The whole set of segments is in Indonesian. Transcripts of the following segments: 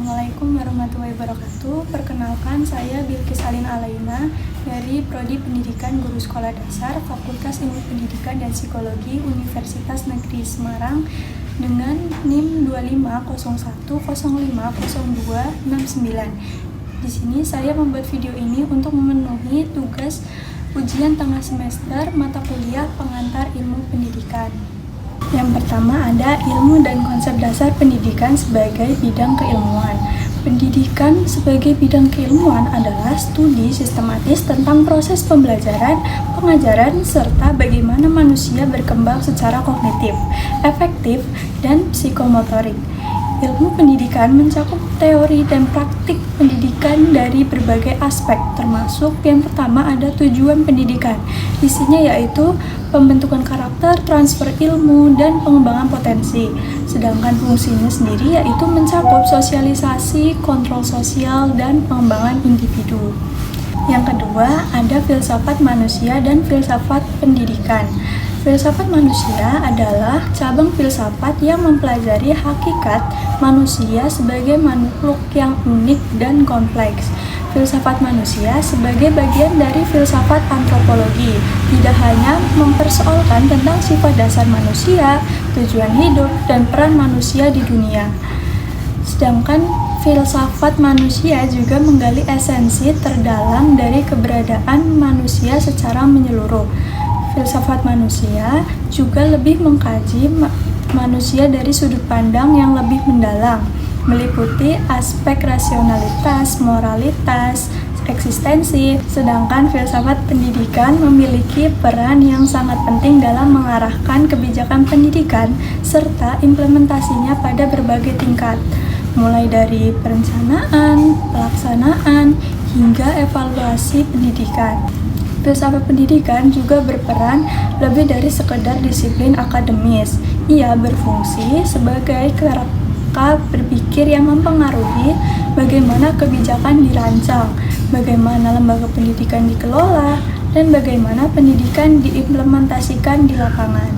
Assalamualaikum warahmatullahi wabarakatuh. Perkenalkan, saya Bilqis Alin Alaina dari Prodi Pendidikan Guru Sekolah Dasar Fakultas Ilmu Pendidikan dan Psikologi Universitas Negeri Semarang dengan NIM 2501050269. Di sini saya membuat video ini untuk memenuhi tugas ujian tengah semester mata kuliah pengantar ilmu pendidikan. Yang pertama ada ilmu dan konsep dasar pendidikan sebagai bidang keilmuan. Pendidikan sebagai bidang keilmuan adalah studi sistematis tentang proses pembelajaran, pengajaran, serta bagaimana manusia berkembang secara kognitif, efektif, dan psikomotorik. Ilmu pendidikan mencakup teori dan praktik pendidikan dari berbagai aspek, termasuk yang pertama ada tujuan pendidikan. Isinya yaitu pembentukan karakter, transfer ilmu, dan pengembangan potensi. Sedangkan fungsinya sendiri yaitu mencakup sosialisasi, kontrol sosial, dan pengembangan individu. Yang kedua, ada filsafat manusia dan filsafat pendidikan. Filsafat manusia adalah cabang filsafat yang mempelajari hakikat manusia sebagai makhluk yang unik dan kompleks. Filsafat manusia sebagai bagian dari filsafat antropologi, tidak hanya mempersoalkan tentang sifat dasar manusia, tujuan hidup, dan peran manusia di dunia. Sedangkan filsafat manusia juga menggali esensi terdalam dari keberadaan manusia secara menyeluruh. Filsafat manusia juga lebih mengkaji manusia dari sudut pandang yang lebih mendalam, meliputi aspek rasionalitas, moralitas, eksistensi. Sedangkan filsafat pendidikan memiliki peran yang sangat penting dalam mengarahkan kebijakan pendidikan serta implementasinya pada berbagai tingkat, mulai dari perencanaan, pelaksanaan, hingga evaluasi pendidikan. Filsafat pendidikan juga berperan lebih dari sekedar disiplin akademis. Ia berfungsi sebagai kerangka berpikir yang mempengaruhi bagaimana kebijakan dirancang, bagaimana lembaga pendidikan dikelola, dan bagaimana pendidikan diimplementasikan di lapangan.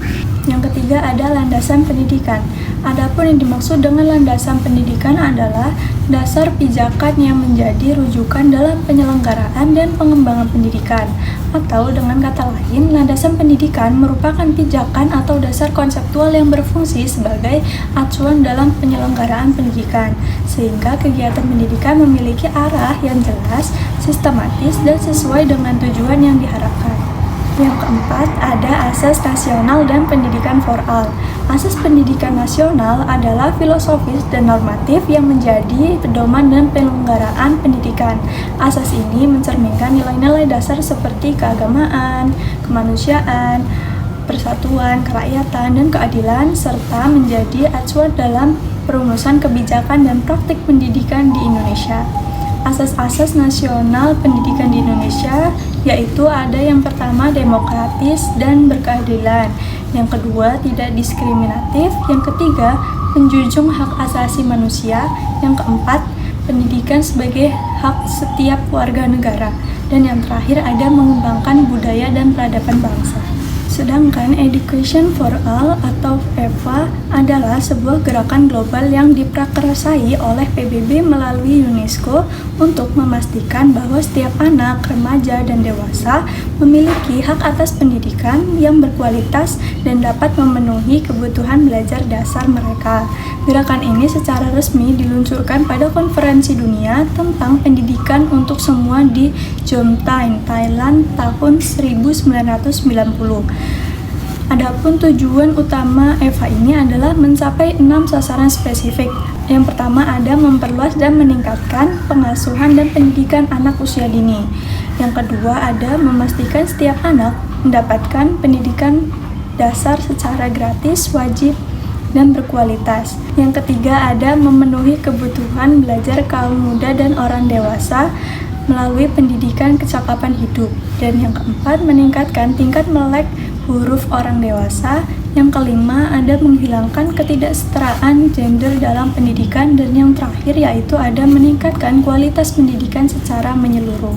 Yang ketiga ada landasan pendidikan. Adapun yang dimaksud dengan landasan pendidikan adalah dasar pijakan yang menjadi rujukan dalam penyelenggaraan dan pengembangan pendidikan. Atau dengan kata lain, landasan pendidikan merupakan pijakan atau dasar konseptual yang berfungsi sebagai acuan dalam penyelenggaraan pendidikan, sehingga kegiatan pendidikan memiliki arah yang jelas, sistematis, dan sesuai dengan tujuan yang diharapkan. Yang keempat, ada asas nasional dan pendidikan for all. Asas pendidikan nasional adalah filosofis dan normatif yang menjadi pedoman dan penyelenggaraan pendidikan. Asas ini mencerminkan nilai-nilai dasar seperti keagamaan, kemanusiaan, persatuan, kerakyatan, dan keadilan, serta menjadi acuan dalam perumusan kebijakan dan praktik pendidikan di Indonesia. Asas-asas nasional pendidikan di Indonesia yaitu ada yang pertama demokratis dan berkeadilan, yang kedua tidak diskriminatif, yang ketiga menjunjung hak asasi manusia, yang keempat pendidikan sebagai hak setiap warga negara, dan yang terakhir ada mengembangkan budaya dan peradaban bangsa. Sedangkan Education for All atau EVA adalah sebuah gerakan global yang diprakarsai oleh PBB melalui UNESCO untuk memastikan bahwa setiap anak, remaja, dan dewasa memiliki hak atas pendidikan yang berkualitas dan dapat memenuhi kebutuhan belajar dasar mereka. Gerakan ini secara resmi diluncurkan pada konferensi dunia tentang pendidikan untuk semua di Jomtien, Thailand tahun 1990. Adapun tujuan utama EVA ini adalah mencapai 6 sasaran spesifik. Yang pertama ada memperluas dan meningkatkan pengasuhan dan pendidikan anak usia dini. Yang kedua ada memastikan setiap anak mendapatkan pendidikan dasar secara gratis, wajib, dan berkualitas. Yang ketiga ada memenuhi kebutuhan belajar kaum muda dan orang dewasa melalui pendidikan kecakapan hidup. Dan yang keempat meningkatkan tingkat melek huruf orang dewasa. Yang kelima ada menghilangkan ketidaksetaraan gender dalam pendidikan, dan yang terakhir yaitu ada meningkatkan kualitas pendidikan secara menyeluruh.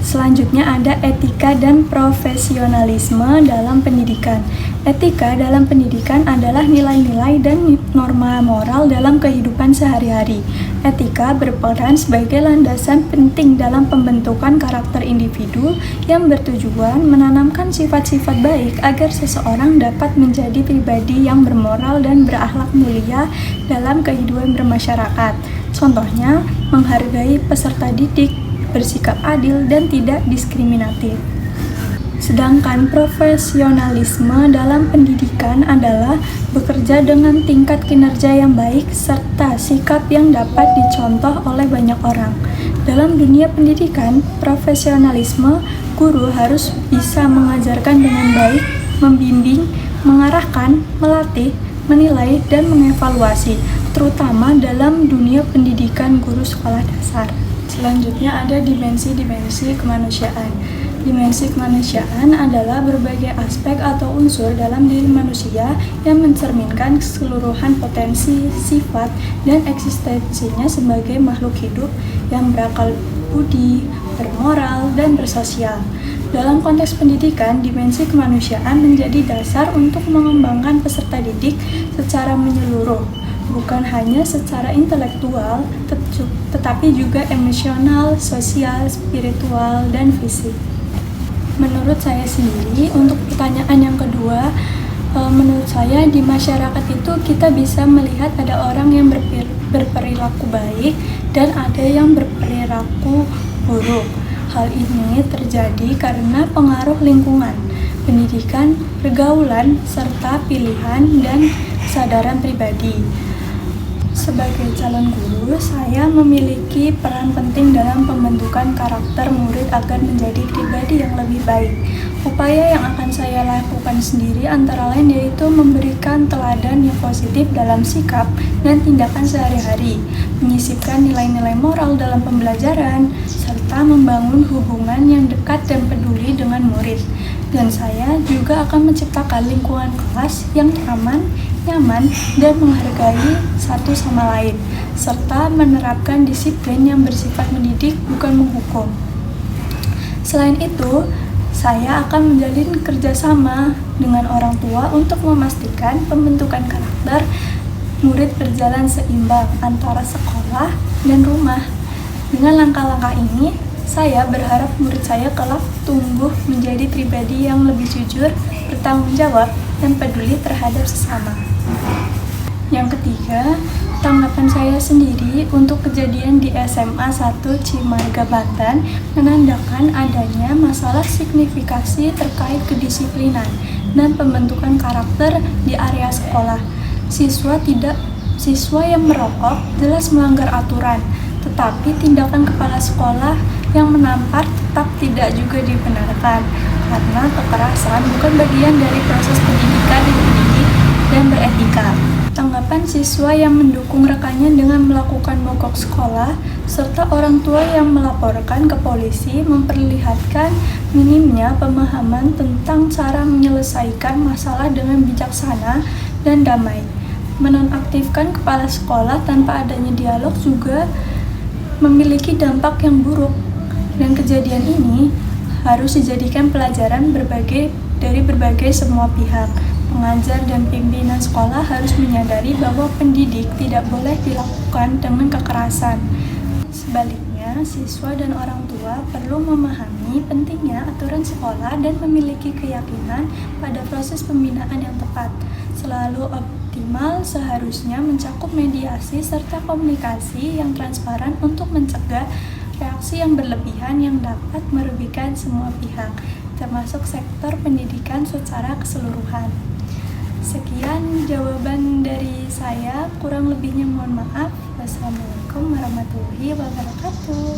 Selanjutnya ada etika dan profesionalisme dalam pendidikan. Etika dalam pendidikan adalah nilai-nilai dan norma moral dalam kehidupan sehari-hari. Etika berperan sebagai landasan penting dalam pembentukan karakter individu yang bertujuan menanamkan sifat-sifat baik agar seseorang dapat menjadi pribadi yang bermoral dan berakhlak mulia dalam kehidupan bermasyarakat. Contohnya, menghargai peserta didik, bersikap adil, dan tidak diskriminatif. Sedangkan profesionalisme dalam pendidikan adalah bekerja dengan tingkat kinerja yang baik serta sikap yang dapat dicontoh oleh banyak orang. Dalam dunia pendidikan, profesionalisme, guru harus bisa mengajarkan dengan baik, membimbing, mengarahkan, melatih, menilai, dan mengevaluasi, terutama dalam dunia pendidikan guru sekolah dasar. Selanjutnya ada dimensi-dimensi kemanusiaan. Dimensi kemanusiaan adalah berbagai aspek atau unsur dalam diri manusia yang mencerminkan keseluruhan potensi, sifat, dan eksistensinya sebagai makhluk hidup yang berakal budi, bermoral, dan bersosial. Dalam konteks pendidikan, dimensi kemanusiaan menjadi dasar untuk mengembangkan peserta didik secara menyeluruh, bukan hanya secara intelektual, tetapi juga emosional, sosial, spiritual, dan fisik. Menurut saya sendiri, untuk pertanyaan yang kedua, menurut saya di masyarakat itu kita bisa melihat ada orang yang berperilaku baik dan ada yang berperilaku buruk. Hal ini terjadi karena pengaruh lingkungan, pendidikan, pergaulan, serta pilihan dan kesadaran pribadi. Sebagai calon guru, saya memiliki peran penting dalam pembentukan karakter murid agar menjadi pribadi yang lebih baik. Upaya yang akan saya lakukan sendiri antara lain yaitu memberikan teladan yang positif dalam sikap dan tindakan sehari-hari, menyisipkan nilai-nilai moral dalam pembelajaran, serta membangun hubungan yang dekat dan peduli dengan murid. Dan saya juga akan menciptakan lingkungan kelas yang aman, nyaman, dan menghargai satu sama lain, serta menerapkan disiplin yang bersifat mendidik bukan menghukum. Selain itu, saya akan menjalin kerjasama dengan orang tua untuk memastikan pembentukan karakter murid berjalan seimbang antara sekolah dan rumah. Dengan langkah-langkah ini, saya berharap murid saya kelak tumbuh menjadi pribadi yang lebih jujur, bertanggung jawab, dan peduli terhadap sesama. Yang ketiga, tanggapan saya sendiri untuk kejadian di SMA 1 Cimarga, Banten menandakan adanya masalah signifikasi terkait kedisiplinan dan pembentukan karakter di area sekolah. Siswa yang merokok jelas melanggar aturan, tetapi tindakan kepala sekolah yang menampar tetap tidak juga dibenarkan karena kekerasan bukan bagian dari proses pendidikan yang mendidik dan beretika. Tanggapan siswa yang mendukung rekannya dengan melakukan mogok sekolah serta orang tua yang melaporkan ke polisi memperlihatkan minimnya pemahaman tentang cara menyelesaikan masalah dengan bijaksana dan damai. Menonaktifkan kepala sekolah tanpa adanya dialog juga memiliki dampak yang buruk, dan kejadian ini harus dijadikan pelajaran dari berbagai semua pihak. Pengajar dan pimpinan sekolah harus menyadari bahwa pendidik tidak boleh dilakukan dengan kekerasan. Sebaliknya, siswa dan orang tua perlu memahami pentingnya aturan sekolah dan memiliki keyakinan pada proses pembinaan yang tepat. Selalu optimal seharusnya mencakup mediasi serta komunikasi yang transparan untuk mencegah reaksi yang berlebihan yang dapat merugikan semua pihak, termasuk sektor pendidikan secara keseluruhan. Sekian jawaban dari saya, kurang lebihnya mohon maaf. Wassalamualaikum warahmatullahi wabarakatuh.